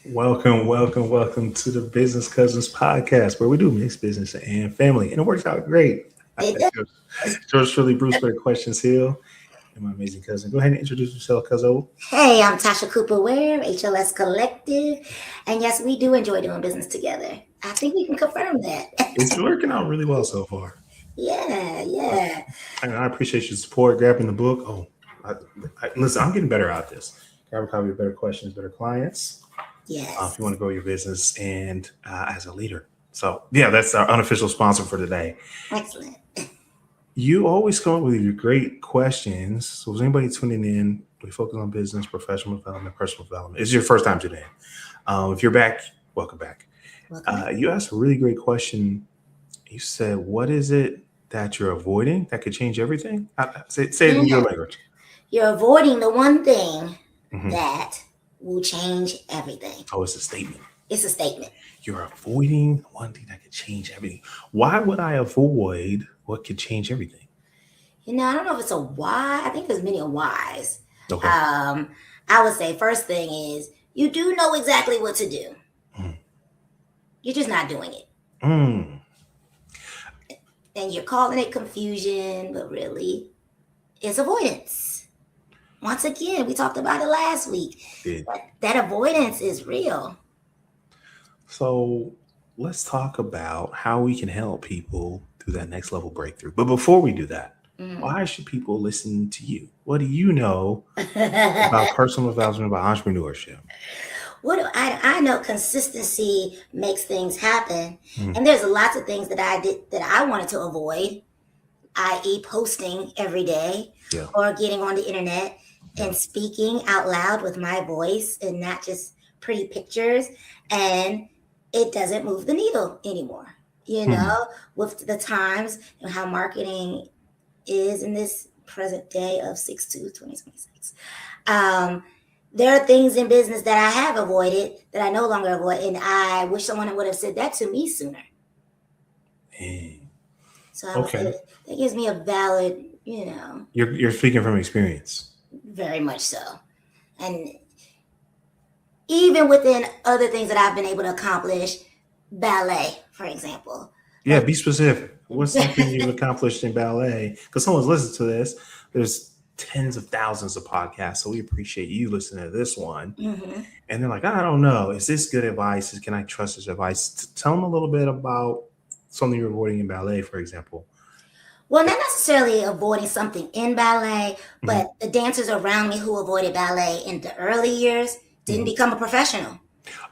Welcome to the Business Cousins podcast, where we do mix business and family, and it works out great. It does. George Shirley, Bruce Better Questions Hill, and my amazing cousin. Go ahead and introduce yourself, cousin. Hey, I'm Tasha Cooper Ware, HLS Collective. And yes, we do enjoy doing business together. I think we can confirm that. It's working out really well so far, Yeah. and I appreciate your support. Grabbing the book. Listen, I'm getting better at this. Grab a copy of Better Questions, Better Clients. If Yes. you want to grow your business and as a leader. So yeah, that's our unofficial sponsor for today. Excellent. You always come up with your great questions. So, is anybody tuning in? We focus on business, professional development, personal development. It's your first time today. If you're back, welcome back. Welcome. You asked a really great question. You said, "What is it that you're avoiding that could change everything?" Say it in your language. You're avoiding the one thing Mhm. that will change everything. Oh, it's a statement. It's a statement. You're avoiding one thing that could change everything. Why would I avoid what could change everything? I don't know if it's a why. I think there's many whys. Okay. I would say first thing is you do know exactly what to do. Mm. You're just not doing it. Mm. And you're calling it confusion, but really it's avoidance. Once again, we talked about it last week. That avoidance is real. So let's talk about how we can help people through that next level breakthrough. But before we do that, why should people listen to you? What do you know about personal development, about entrepreneurship? I know consistency makes things happen. Mm. And there's lots of things that I did that I wanted to avoid, i.e. posting every day Yeah. or getting on the internet and speaking out loud with my voice and not just pretty pictures. And it doesn't move the needle anymore, with the times and how marketing is in this present day of 6/2/2026. There are things in business that I have avoided that I no longer avoid, and I wish someone would have said that to me sooner. Mm. So I would say that gives me a valid, You're speaking from experience. very much so. And even within other things that I've been able to accomplish, ballet, for example. Yeah, be specific. What's something you've accomplished in ballet? Because someone's listened to this. There's tens of thousands of podcasts, so we appreciate you listening to this one. Mm-hmm. And they're like, I don't know, is this good advice? Can I trust this advice? Tell them a little bit about something you're avoiding in ballet, for example. Well, not necessarily avoiding something in ballet, but the dancers around me who avoided ballet in the early years didn't become a professional.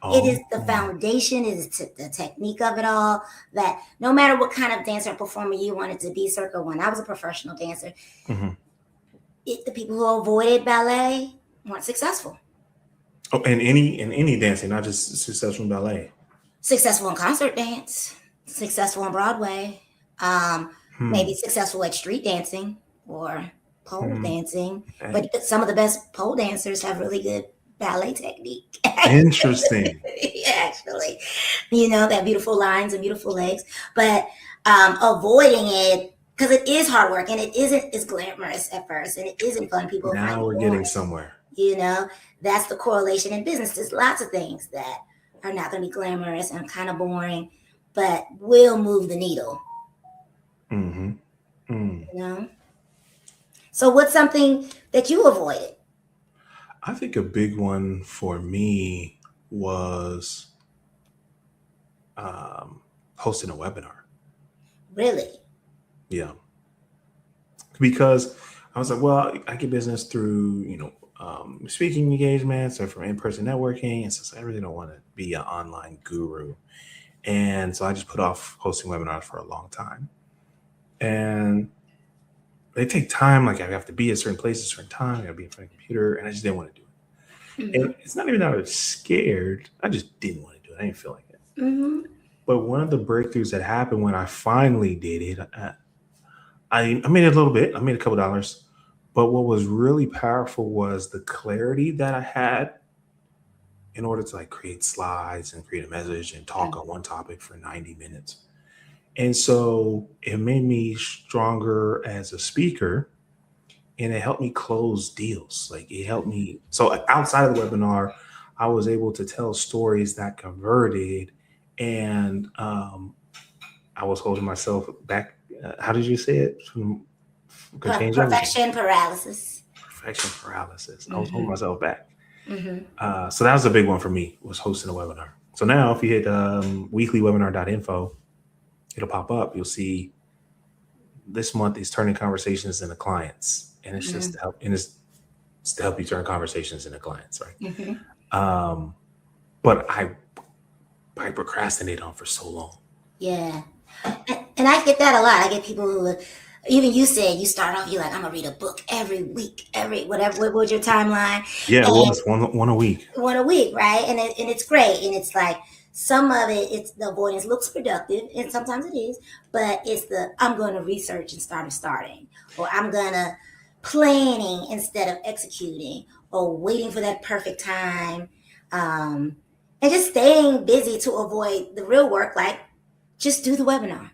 It is the foundation, it is the technique of it all, that no matter what kind of dancer and performer you wanted to be, circa when I was a professional dancer, the people who avoided ballet weren't successful. Oh, in any dancing, not just successful in ballet. Successful in concert dance, successful on Broadway, maybe successful at street dancing or pole dancing. But some of the best pole dancers have really good ballet technique. Interesting. Actually, that beautiful lines and beautiful legs, but avoiding it because it is hard work and it isn't as glamorous at first and it isn't fun. People now we're getting somewhere. That's the correlation in business. There's lots of things that are not going to be glamorous and kind of boring, but will move the needle. So what's something that you avoided? I think a big one for me was hosting a webinar. Really? Yeah. Because I was like, well, I get business through, speaking engagements or from in-person networking. And since I really don't want to be an online guru. And so I just put off hosting webinars for a long time. And they take time. Like I have to be at certain places, a certain time. I got to be in front of a computer. And I just didn't want to do it. And it's not even that I was scared. I just didn't want to do it. I didn't feel like it. But one of the breakthroughs that happened when I finally did it, I made it a little bit. I made a couple dollars. But what was really powerful was the clarity that I had in order to create slides and create a message and talk on one topic for 90 minutes. And so it made me stronger as a speaker. And it helped me close deals. It helped me. So outside of the webinar, I was able to tell stories that converted, and I was holding myself back. How did you say it? Could change everything. Perfection paralysis. Perfection paralysis. I was holding Mm-hmm. myself back. Mm-hmm. So that was a big one for me, was hosting a webinar. So now if you hit weeklywebinar.info, it'll pop up. You'll see this month is turning conversations into clients. And it's just to help, and it's to help you turn conversations into clients, right? Mm-hmm. But I procrastinated on for so long. Yeah. And I get that a lot. I get people who, even you said you start off, you're like, I'm gonna read a book every week, every whatever. What was your timeline? Yeah, it And was one a week. one a week, right? And it's great. And it's like some of it, it's the avoidance looks productive, and sometimes it is, but it's the I'm going to research and starting, or I'm gonna planning instead of executing, or waiting for that perfect time, um, and just staying busy to avoid the real work, like just do the webinar.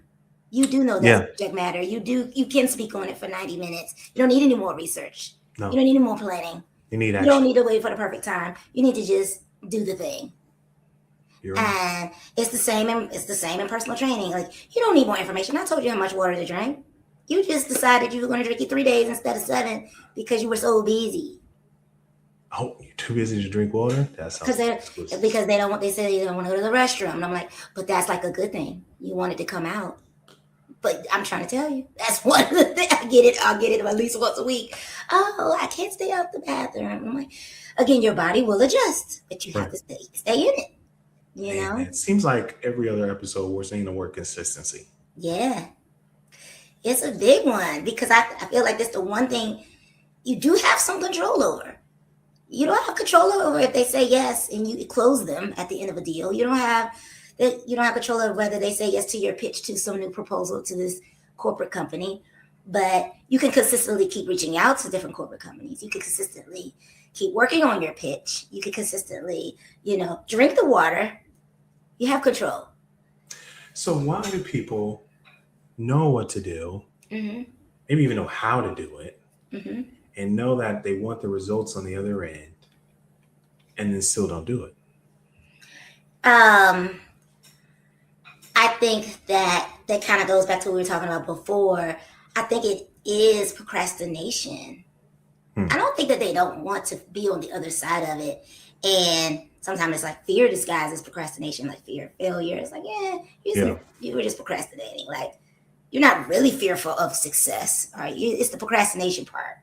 You do know that Yeah, subject matter. You can speak on it for 90 minutes. You don't need any more research. You no, don't need any more planning. you need You don't action. need to wait for the perfect time. You need to just do the thing. You're right. And it's the same in personal training. Like you don't need more information. I told you how much water to drink. You just decided you were going to drink it 3 days instead of 7 because you were so busy. Oh, you're too busy to drink water? That Because sounds they exclusive. because they don't want they say they don't want to go to the restroom. And I'm like, but that's like a good thing. You want it to come out. But I'm trying to tell you, that's one of the things. I'll get it at least once a week. Oh, I can't stay out the bathroom. I'm like, again, your body will adjust, but you have Right. to stay in it. You Man, know? it seems like every other episode we're saying the word consistency. Yeah. It's a big one because I feel like that's the one thing you do have some control over. You don't have control over if they say yes and you close them at the end of a deal. You don't have control over whether they say yes to your pitch to some new proposal to this corporate company, but you can consistently keep reaching out to different corporate companies. You can consistently keep working on your pitch. You can consistently, drink the water. You have control. So why do people know what to do, Mm-hmm. maybe even know how to do it, Mm-hmm. and know that they want the results on the other end, and then still don't do it? Um, I think that kind of goes back to what we were talking about before. I think it is procrastination. Hmm. I don't think that they don't want to be on the other side of it. And sometimes it's like fear disguised as procrastination, like fear of failure. It's like, Yeah. you were just procrastinating. Like you're not really fearful of success. All right. It's the procrastination part.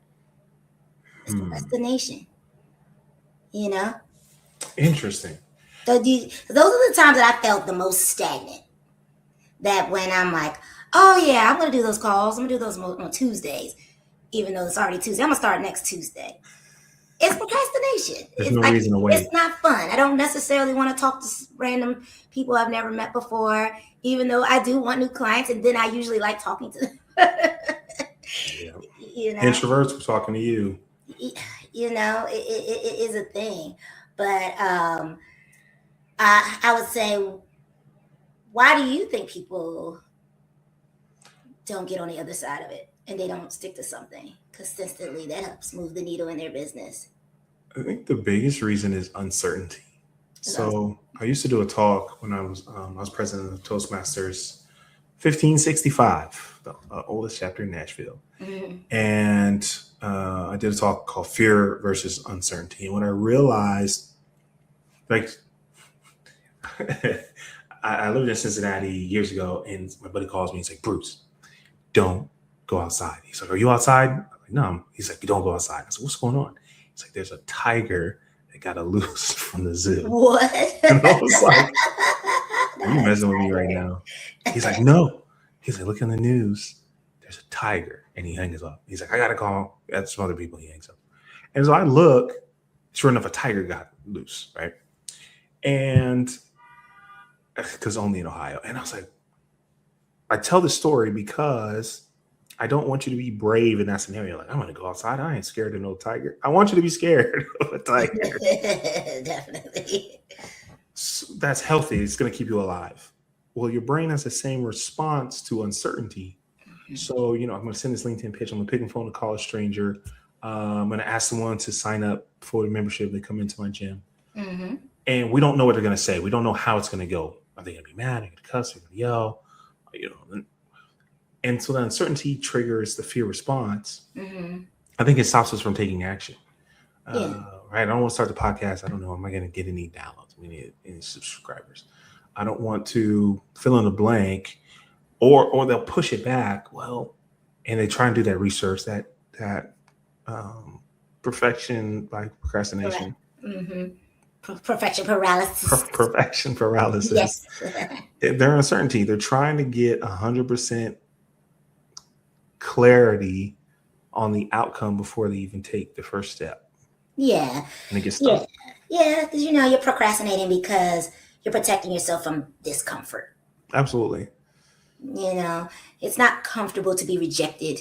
It's Hmm. procrastination. You know? Interesting. So those are the times that I felt the most stagnant. That when I'm like, oh yeah, I'm gonna do those calls. I'm gonna do those on Tuesdays, even though it's already Tuesday. I'm gonna start next Tuesday. It's procrastination. There's It's no like reason to it's wait. not fun. I don't necessarily want to talk to random people I've never met before, even though I do want new clients, and then I usually like talking to them. Yeah. you know, Introverts, we're talking to you. it is a thing. But I would say, why do you think people don't get on the other side of it and they don't stick to something consistently that helps move the needle in their business? I think the biggest reason is uncertainty. So I used to do a talk when I was president of Toastmasters 1565, the oldest chapter in Nashville. Mm-hmm. And I did a talk called Fear versus Uncertainty. And when I realized, like, I lived in Cincinnati years ago, and my buddy calls me and he's like, Bruce, don't go outside. He's like, are you outside? I'm like, no. He's like, you don't go outside. I said, what's going on? He's like, there's a tiger that got loose from the zoo. What? And I was like, are you messing with me right now? He's like, no. He's like, look in the news. There's a tiger. And he hangs up. He's like, I got to call. That's some other people. He hangs up. And so I look, sure enough, a tiger got loose, right? And because only in Ohio. And I was like, I tell this story because I don't want you to be brave in that scenario. Like, I'm going to go outside. I ain't scared of no tiger. I want you to be scared of a tiger. Definitely. So that's healthy. It's going to keep you alive. Well, your brain has the same response to uncertainty. So, I'm going to send this LinkedIn pitch. I'm going to pick up the phone to call a stranger. I'm going to ask someone to sign up for the membership. They come into my gym. Mm-hmm. And we don't know what they're going to say. We don't know how it's going to go. Are they going to be mad? Are they going to cuss? Are they going to yell? You know, and so the uncertainty triggers the fear response. Mm-hmm. I think it stops us from taking action. Yeah. Right. I don't want to start the podcast. I don't know. Am I going to get any downloads? Any subscribers? I don't want to fill in the blank, or they'll push it back. Well, and they try and do that research, that perfection by Correct. procrastination, Mm-hmm. Perfection paralysis. perfection paralysis. Yes. Their uncertainty. They're trying to get 100% clarity on the outcome before they even take the first step, Yeah. and they get Yeah. stuck. Yeah. Because you're procrastinating because you're protecting yourself from discomfort. Absolutely. It's not comfortable to be rejected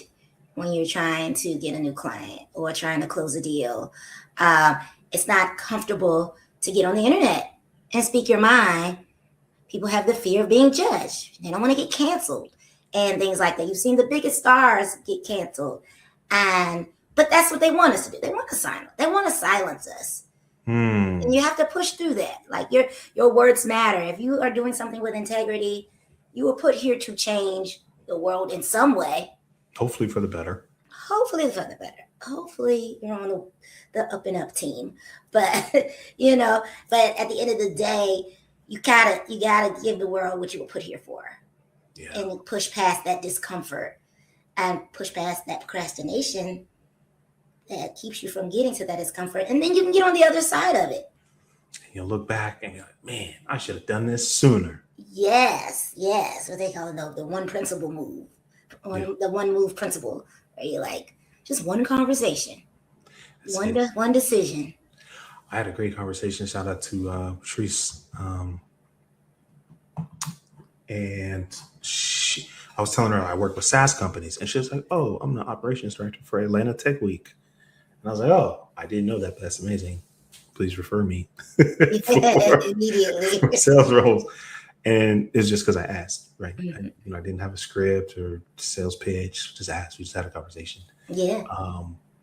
when you're trying to get a new client or trying to close a deal. Um, it's not comfortable to get on the internet and speak your mind. People have the fear of being judged. They don't want to get canceled and things like that. You've seen the biggest stars get canceled, but that's what they want us to do. They want to silence us. And you have to push through that. Like your words matter. If you are doing something with integrity, you were put here to change the world in some way. Hopefully for the better. Hopefully for the better. Hopefully you're on the up and up team. But but at the end of the day, you gotta give the world what you were put here for. Yeah. And push past that discomfort and push past that procrastination that keeps you from getting to that discomfort. And then you can get on the other side of it. And you'll look back and you're like, man, I should have done this sooner. Yes. What they call it, the one principle move. The one move principle. Where you're like, just one conversation. One decision. I had a great conversation. Shout out to Patrice. And I was telling her I work with SaaS companies. And she was like, oh, I'm the operations director for Atlanta Tech Week. And I was like, oh, I didn't know that, but that's amazing. Please refer me Immediately for sales roles. And it's just because I asked, right? Mm-hmm. I didn't have a script or sales pitch. Just asked. We just had a conversation. Yeah.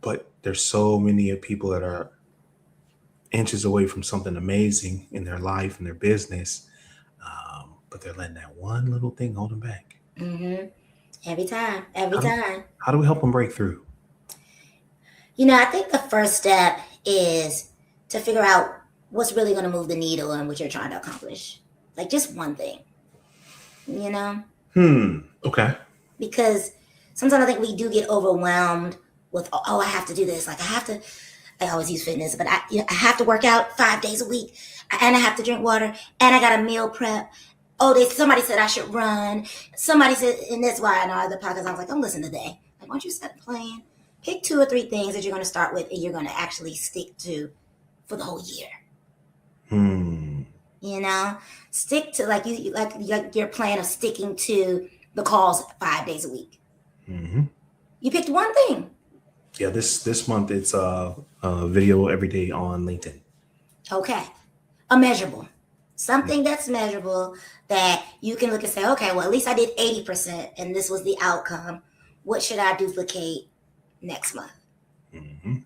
But there's so many people that are inches away from something amazing in their life and their business, but they're letting that one little thing hold them back. Mm-hmm. Every time. How do we help them break through? I think the first step is to figure out what's really going to move the needle and what you're trying to accomplish. Like just one thing, Okay. Because sometimes I think we do get overwhelmed with, I have to do this. Like I always use fitness, but I have to work out 5 days a week, and I have to drink water, and I got a meal prep. Oh, somebody said I should run. Somebody said, and that's why in our other podcast, I was like, don't listen today. Like, why don't you set a plan? Pick 2 or 3 things that you're going to start with and you're going to actually stick to for the whole year. Stick to like your plan of sticking to the calls 5 days a week. Mm-hmm. You picked one thing. Yeah, this month it's a video every day on LinkedIn. Okay, a measurable. Something that's measurable that you can look and say, okay, well, at least I did 80% and this was the outcome. What should I duplicate next month? Mm-hmm.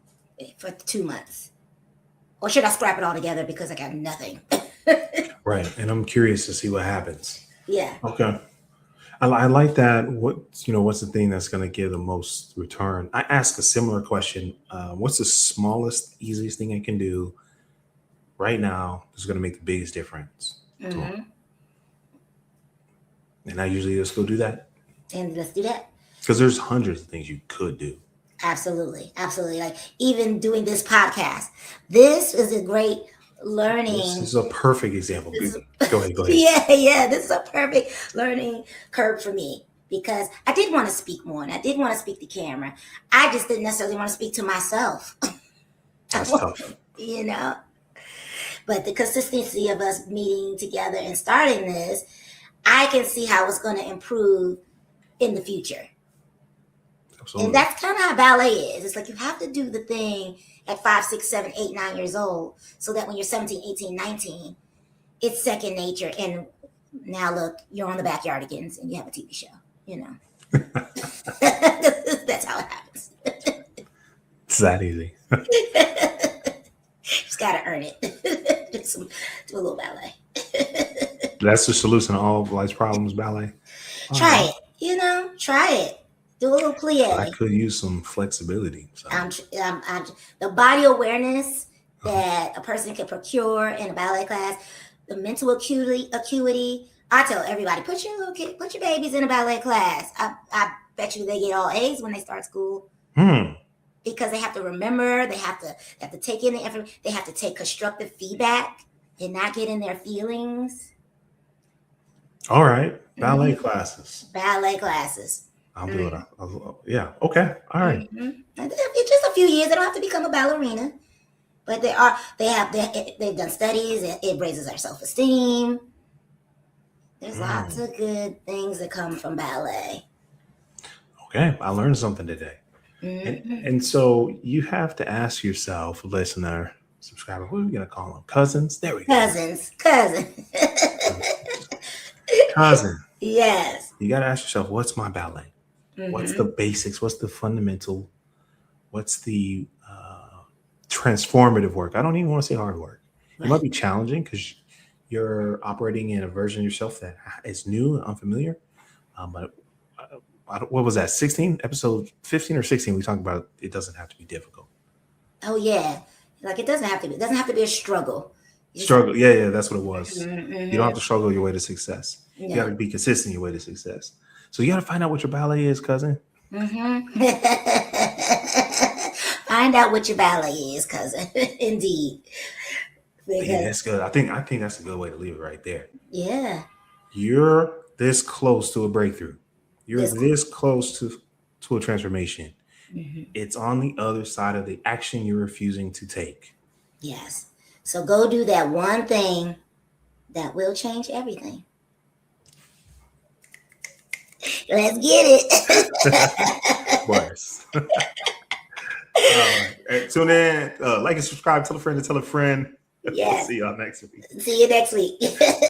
For 2 months? Or should I scrap it all together because I got nothing? Right. And I'm curious to see what happens. Yeah. Okay. I like that. What's the thing that's going to give the most return? I ask a similar question. What's the smallest, easiest thing I can do right now that's going to make the biggest difference? Mm-hmm. And I usually just go do that. And let's do that. Because there's hundreds of things you could do. Absolutely. Like even doing this podcast. This is a great learning. This is a perfect example. Go ahead. Yeah. This is a perfect learning curve for me because I did want to speak more and I did want to speak to camera. I just didn't necessarily want to speak to myself. That's tough. But the consistency of us meeting together and starting this, I can see how it's going to improve in the future. Absolutely. And that's kind of how ballet is. It's like you have to do the thing at 5, 6, 7, 8, 9 years old so that when you're 17, 18, 19, it's second nature. And now look, you're on the Backyardigans and you have a TV show, That's how it happens. It's that easy. Just gotta earn it. Do a little ballet. That's the solution to all of life's problems, ballet. All Try right. it. Try it. Do a little But I plie. could use some flexibility. So, The body awareness uh-huh. that a person can procure in a ballet class, the mental acuity. I tell everybody, put your babies in a ballet class. I bet you they get all A's when they start school Hmm. because they have to remember, they have to take in the information, they have to take constructive feedback and not get in their feelings. All right. Ballet Mm-hmm. classes. Ballet classes. I'll do it. Mm-hmm. Yeah. Okay. All right. It's just a few years. They don't have to become a ballerina, but they've done studies. It raises our self esteem. There's lots Mm. of good things that come from ballet. Okay. I learned something today. Mm-hmm. And so you have to ask yourself, listener, subscriber, what are we going to call them? Cousins? There we go. Cousins. Cousin. Yes. You got to ask yourself, what's my ballet? What's the Mm-hmm. basics? What's the fundamental? What's the transformative work? I don't even want to say hard work. It might Right. be challenging because you're operating in a version of yourself that is new and unfamiliar. But what was that? 16 episode 15 or 16? We talked about it doesn't have to be difficult. Oh yeah. Like it doesn't have to be. It doesn't have to be a struggle. You just have. Struggle. Yeah, that's what it was. You don't Mm-hmm. have to struggle your way to success. You got No. to be consistent your way to success. So you got to find out what your ballet is, cousin. Mm-hmm. Find out what your ballet is, cousin. Indeed. Yeah, Because that's good. I think that's a good way to leave it right there. yeah, You're this close to a breakthrough. You're this. this close to a transformation. Mhm. It's on the other side of the action you're refusing to take. Yes. So go do that one thing that will change everything. Let's get it. Bars. All right. Hey, tune in. Like and subscribe. Tell a friend to tell a friend. We'll Yes. see y'all next week. See you next week.